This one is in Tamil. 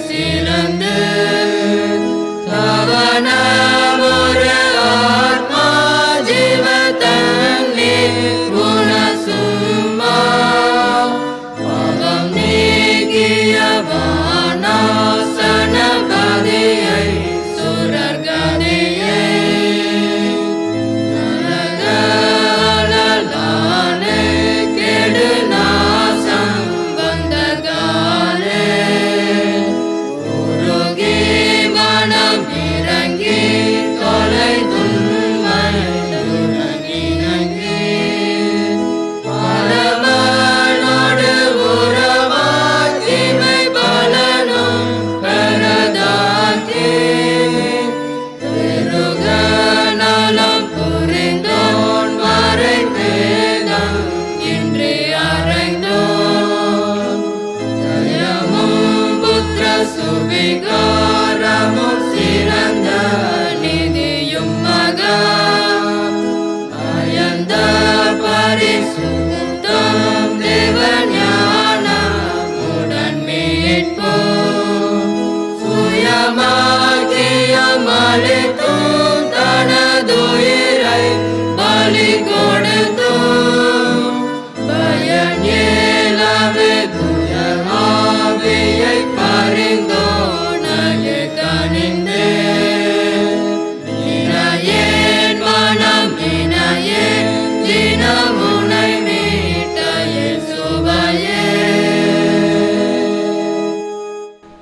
சிறந்து தவனமொரு ஆத்மா ஜீவத்தன்னே குணசும்மா பாவம் நீக்கிய வானாசன கதியை சுரர்கதியை நரகலாலே கெடு நாசம் வந்தகாலே உருகி மனம் இறங்கி தொலை துன்மையுடனிணங்கி பரமனோடு உறவாக்கிமை பலனும் பெறதாக்கி பெருக நலம் புரிந்தோன் மறைந்தேதம் இன்றி அறைந்தோன் தயமும் புத்திர சுவிகாரமும் சிறந்த நிதியும் மகா அயந்த பரிசுத்தம் தேவஞானமுடன் மீட்போம் சுயமாகிய மலை